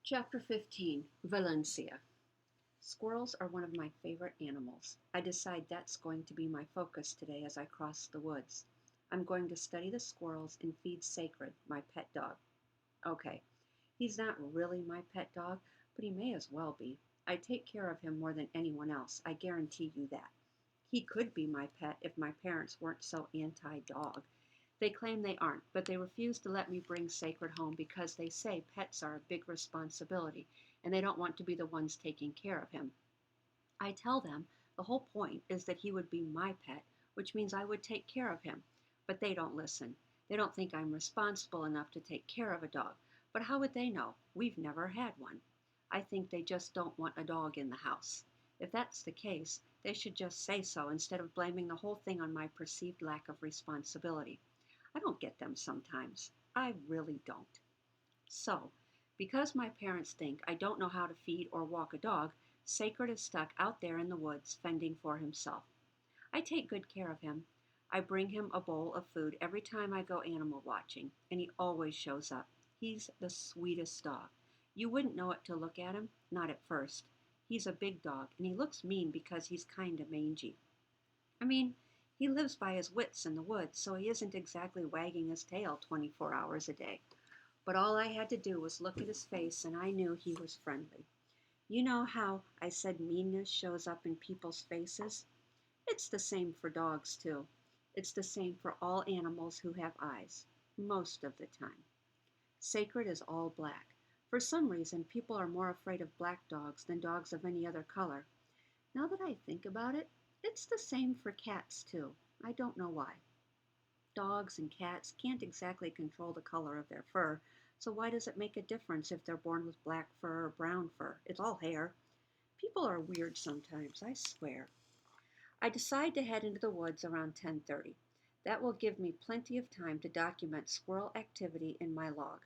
Chapter 15 Valencia. Squirrels are one of my favorite animals. I decide that's going to be my focus today as I cross the woods. I'm going to study the squirrels and feed Sacred, my pet dog. Okay, he's not really my pet dog, but he may as well be. I take care of him more than anyone else, I guarantee you that. He could be my pet if my parents weren't so anti dog. They claim they aren't, but they refuse to let me bring Sacred home because they say pets are a big responsibility and they don't want to be the ones taking care of him. I tell them the whole point is that he would be my pet, which means I would take care of him. But they don't listen. They don't think I'm responsible enough to take care of a dog. But how would they know? We've never had one. I think they just don't want a dog in the house. If that's the case, they should just say so instead of blaming the whole thing on my perceived lack of responsibility. I don't get them sometimes. I really don't. So, because my parents think I don't know how to feed or walk a dog, Sacred is stuck out there in the woods fending for himself. I take good care of him. I bring him a bowl of food every time I go animal watching, and he always shows up. He's the sweetest dog. You wouldn't know it to look at him, not at first. He's a big dog, and he looks mean because he's kind of mangy. I mean, he lives by his wits in the woods, so he isn't exactly wagging his tail 24 hours a day. But all I had to do was look at his face, and I knew he was friendly. You know how I said meanness shows up in people's faces? It's the same for dogs, too. It's the same for all animals who have eyes, most of the time. Sacred is all black. For some reason, people are more afraid of black dogs than dogs of any other color. Now that I think about it, it's the same for cats, too. I don't know why. Dogs and cats can't exactly control the color of their fur, so why does it make a difference if they're born with black fur or brown fur? It's all hair. People are weird sometimes, I swear. I decide to head into the woods around 10:30. That will give me plenty of time to document squirrel activity in my log,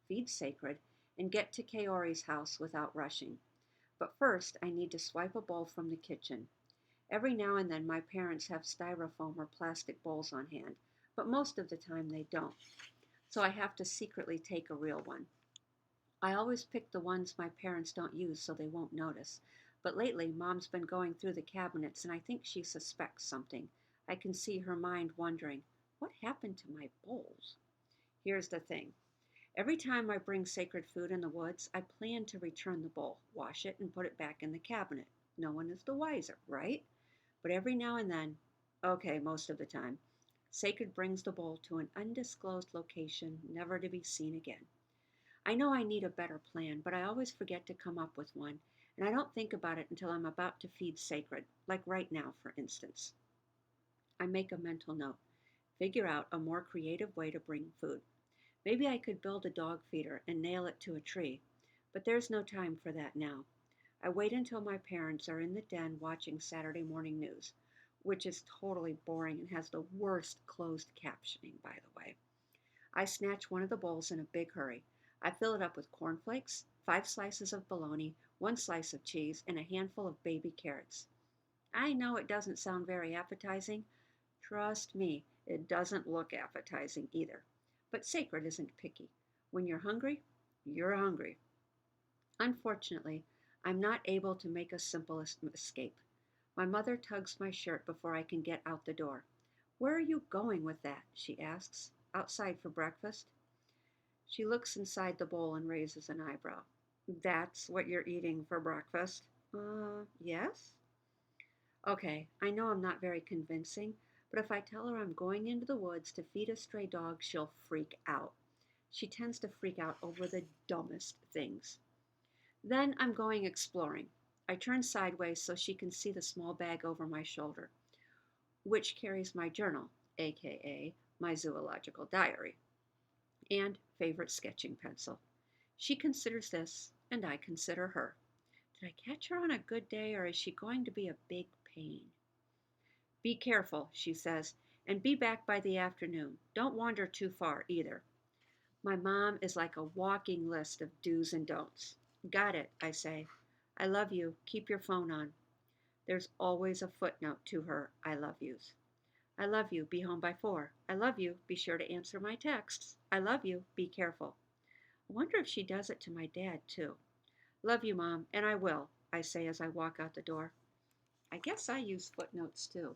feed Sacred, and get to Kaori's house without rushing. But first, I need to swipe a bowl from the kitchen. Every now and then my parents have styrofoam or plastic bowls on hand, but most of the time they don't, so I have to secretly take a real one. I always pick the ones my parents don't use so they won't notice, but lately Mom's been going through the cabinets and I think she suspects something. I can see her mind wondering, what happened to my bowls? Here's the thing. Every time I bring Sacred food in the woods, I plan to return the bowl, wash it, and put it back in the cabinet. No one is the wiser, right? But every now and then, okay, most of the time, Sacred brings the bowl to an undisclosed location, never to be seen again. I know I need a better plan, but I always forget to come up with one, and I don't think about it until I'm about to feed Sacred, like right now, for instance. I make a mental note, figure out a more creative way to bring food. Maybe I could build a dog feeder and nail it to a tree, but there's no time for that now. I wait until my parents are in the den watching Saturday morning news, which is totally boring and has the worst closed captioning, by the way. I snatch one of the bowls in a big hurry. I fill it up with cornflakes, 5 slices of bologna, 1 slice of cheese, and a handful of baby carrots. I know it doesn't sound very appetizing. Trust me, it doesn't look appetizing either. But Sacred isn't picky. When you're hungry, you're hungry. Unfortunately, I'm not able to make a simple escape. My mother tugs my shirt before I can get out the door. "Where are you going with that?" she asks. "Outside for breakfast?" She looks inside the bowl and raises an eyebrow. "That's what you're eating for breakfast?" Yes? Okay, I know I'm not very convincing, but if I tell her I'm going into the woods to feed a stray dog, she'll freak out. She tends to freak out over the dumbest things. Then I'm going exploring. I turn sideways so she can see the small bag over my shoulder, which carries my journal, aka my zoological diary, and favorite sketching pencil. She considers this, and I consider her. Did I catch her on a good day, or is she going to be a big pain? "Be careful," she says, "and be back by the afternoon. Don't wander too far either." My mom is like a walking list of do's and don'ts. "Got it," I say. "I love you. Keep your phone on." There's always a footnote to her I love yous. "I love you. Be home by 4. I love you. Be sure to answer my texts. I love you. Be careful." I wonder if she does it to my dad, too. Love you, Mom, and I will, I say as I walk out the door. I guess I use footnotes too.